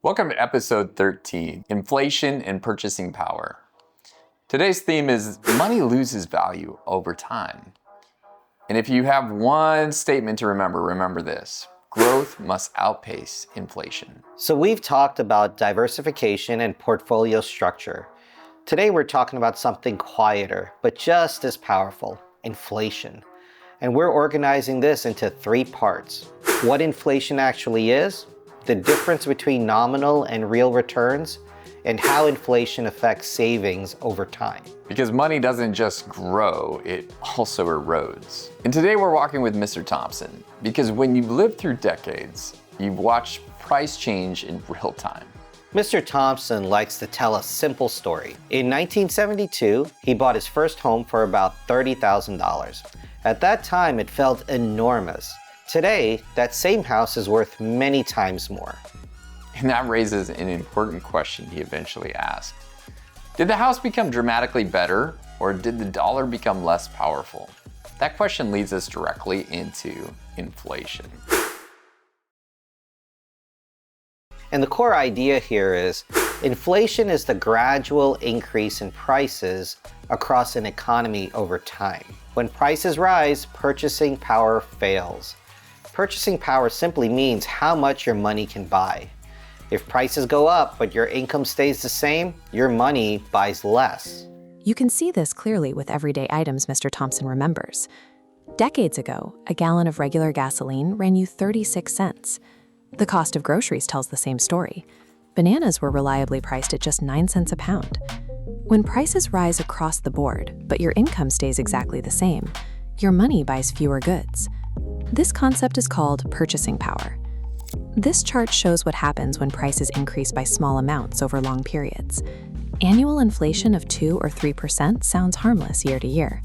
Welcome to episode 13, Inflation and Purchasing Power. Today's theme is money loses value over time. And if you have one statement to remember this. Growth must outpace inflation. So we've talked about diversification and portfolio structure. Today we're talking about something quieter, but just as powerful, inflation. And we're organizing this into three parts. What inflation actually is, the difference between nominal and real returns, and how inflation affects savings over time. Because money doesn't just grow, it also erodes. And today we're walking with Mr. Thompson, because when you've lived through decades, you've watched price change in real time. Mr. Thompson likes to tell a simple story. In 1972, he bought his first home for about $30,000. At that time, it felt enormous. Today, that same house is worth many times more. And that raises an important question he eventually asked. Did the house become dramatically better, or did the dollar become less powerful? That question leads us directly into inflation. And the core idea here is, inflation is the gradual increase in prices across an economy over time. When prices rise, purchasing power fails. Purchasing power simply means how much your money can buy. If prices go up, but your income stays the same, your money buys less. You can see this clearly with everyday items Mr. Thompson remembers. Decades ago, a gallon of regular gasoline ran you 36 cents. The cost of groceries tells the same story. Bananas were reliably priced at just 9 cents a pound. When prices rise across the board, but your income stays exactly the same, your money buys fewer goods. This concept is called purchasing power. This chart shows what happens when prices increase by small amounts over long periods. Annual inflation of 2 or 3% sounds harmless year to year.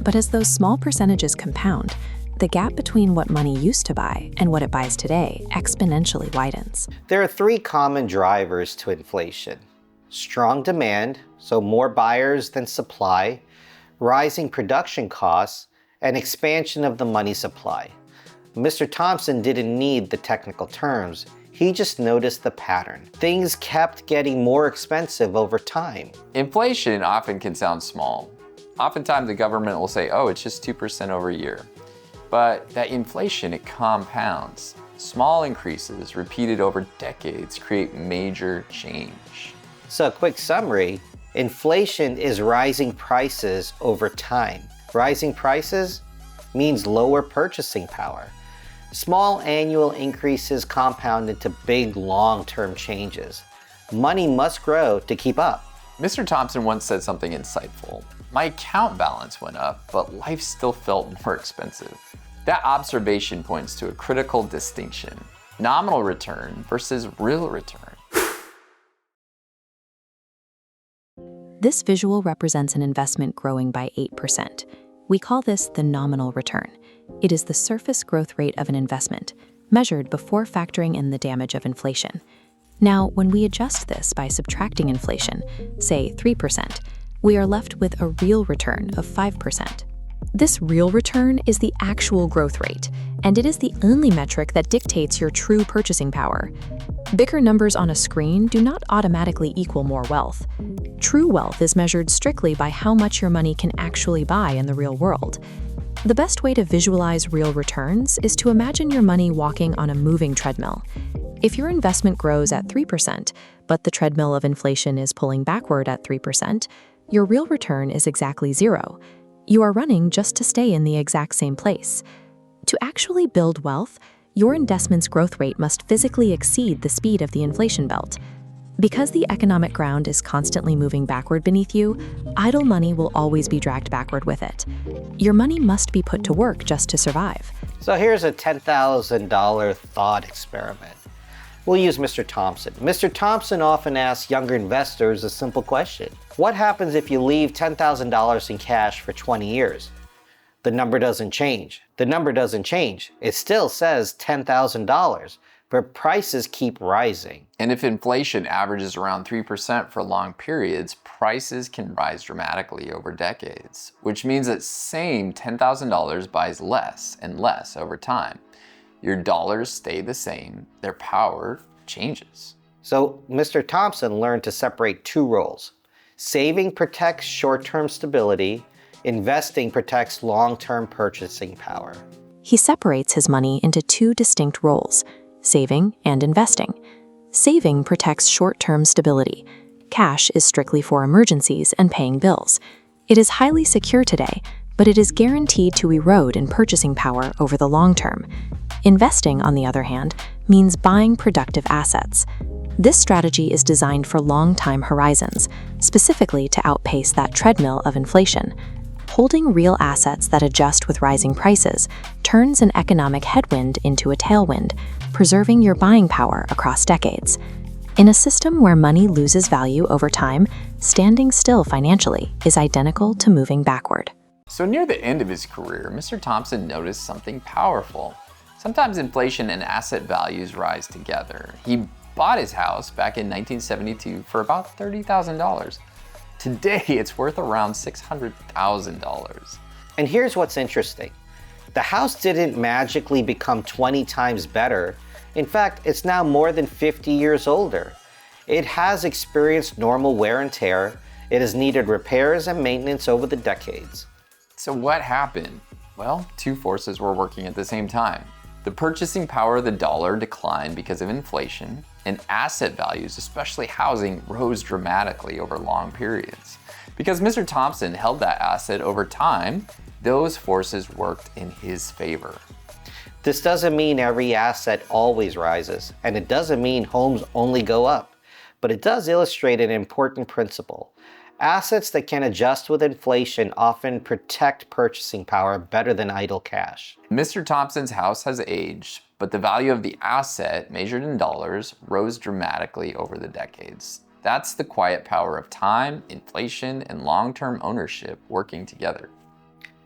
But as those small percentages compound, the gap between what money used to buy and what it buys today exponentially widens. There are three common drivers to inflation. Strong demand, so more buyers than supply, rising production costs, and expansion of the money supply. Mr. Thompson didn't need the technical terms. He just noticed the pattern. Things kept getting more expensive over time. Inflation often can sound small. Oftentimes the government will say, oh, it's just 2% over a year. But that inflation, it compounds. Small increases repeated over decades create major change. So a quick summary, inflation is rising prices over time. Rising prices means lower purchasing power. Small annual increases compound into big long-term changes. Money must grow to keep up. Mr. Thompson once said something insightful. My account balance went up, but life still felt more expensive. That observation points to a critical distinction: nominal return versus real return. This visual represents an investment growing by 8%. We call this the nominal return. It is the surface growth rate of an investment, measured before factoring in the damage of inflation. Now, when we adjust this by subtracting inflation, say 3%, we are left with a real return of 5%. This real return is the actual growth rate, and it is the only metric that dictates your true purchasing power. Bigger numbers on a screen do not automatically equal more wealth. True wealth is measured strictly by how much your money can actually buy in the real world. The best way to visualize real returns is to imagine your money walking on a moving treadmill. If your investment grows at 3%, but the treadmill of inflation is pulling backward at 3%, your real return is exactly 0. You are running just to stay in the exact same place. To actually build wealth, your investment's growth rate must physically exceed the speed of the inflation belt. Because the economic ground is constantly moving backward beneath you, idle money will always be dragged backward with it. Your money must be put to work just to survive. So here's a $10,000 thought experiment. We'll use Mr. Thompson. Mr. Thompson often asks younger investors a simple question. What happens if you leave $10,000 in cash for 20 years? The number doesn't change. The number doesn't change. It still says $10,000, but prices keep rising. And if inflation averages around 3% for long periods, prices can rise dramatically over decades, which means that same $10,000 buys less and less over time. Your dollars stay the same, their power changes. So Mr. Thompson learned to separate two roles. Saving protects short-term stability, investing protects long-term purchasing power. He separates his money into two distinct roles, saving and investing. Saving protects short-term stability. Cash is strictly for emergencies and paying bills. It is highly secure today, but it is guaranteed to erode in purchasing power over the long term. Investing, on the other hand, means buying productive assets. This strategy is designed for long time horizons, specifically to outpace that treadmill of inflation. Holding real assets that adjust with rising prices turns an economic headwind into a tailwind, preserving your buying power across decades. In a system where money loses value over time, standing still financially is identical to moving backward. So near the end of his career, Mr. Thompson noticed something powerful. Sometimes inflation and asset values rise together. He bought his house back in 1972 for about $30,000. Today, it's worth around $600,000. And here's what's interesting. The house didn't magically become 20 times better. In fact, it's now more than 50 years older. It has experienced normal wear and tear. It has needed repairs and maintenance over the decades. So what happened? Well, two forces were working at the same time. The purchasing power of the dollar declined because of inflation, and asset values, especially housing, rose dramatically over long periods. Because Mr. Thompson held that asset over time, those forces worked in his favor. This doesn't mean every asset always rises, and it doesn't mean homes only go up, but it does illustrate an important principle. Assets that can adjust with inflation often protect purchasing power better than idle cash. Mr. Thompson's house has aged, but the value of the asset, measured in dollars, rose dramatically over the decades. That's the quiet power of time, inflation, and long-term ownership working together.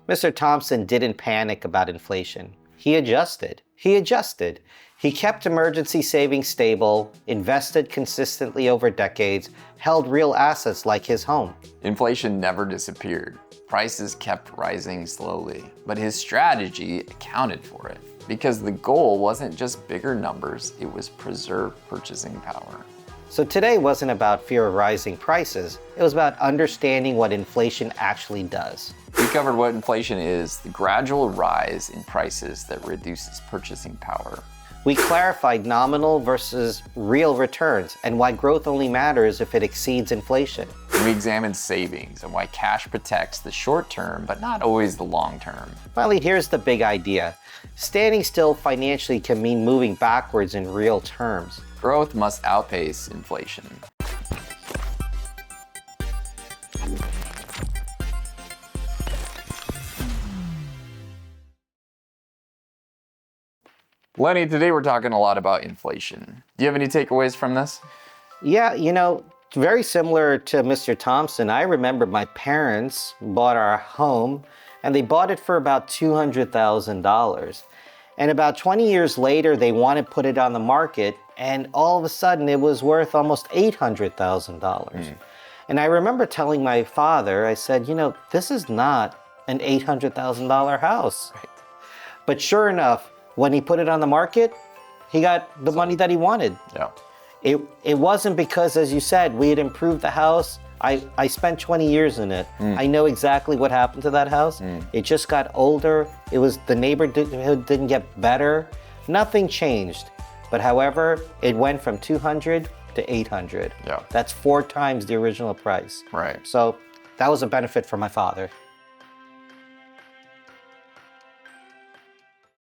Mr. Thompson didn't panic about inflation. He adjusted. He kept emergency savings stable, invested consistently over decades, held real assets like his home. Inflation never disappeared. Prices kept rising slowly, but his strategy accounted for it because the goal wasn't just bigger numbers, it was preserved purchasing power. So today wasn't about fear of rising prices, it was about understanding what inflation actually does. We covered what inflation is, the gradual rise in prices that reduces purchasing power. We clarified nominal versus real returns and why growth only matters if it exceeds inflation. We examined savings and why cash protects the short term, but not always the long term. Finally, here's the big idea. Standing still financially can mean moving backwards in real terms. Growth must outpace inflation. Lenny, today we're talking a lot about inflation. Do you have any takeaways from this? Yeah, very similar to Mr. Thompson, I remember my parents bought our home and they bought it for about $200,000. And about 20 years later, they wanted to put it on the market and all of a sudden it was worth almost $800,000. And I remember telling my father, I said, this is not an $800,000 house. Right. But sure enough, when he put it on the market, he got the money that he wanted. Yeah. It wasn't because, as you said, we had improved the house. I spent 20 years in it. I know exactly what happened to that house. It just got older. The neighborhood didn't get better. Nothing changed. But however, it went from 200 to 800. Yeah. That's 4 times the original price. Right. So that was a benefit for my father.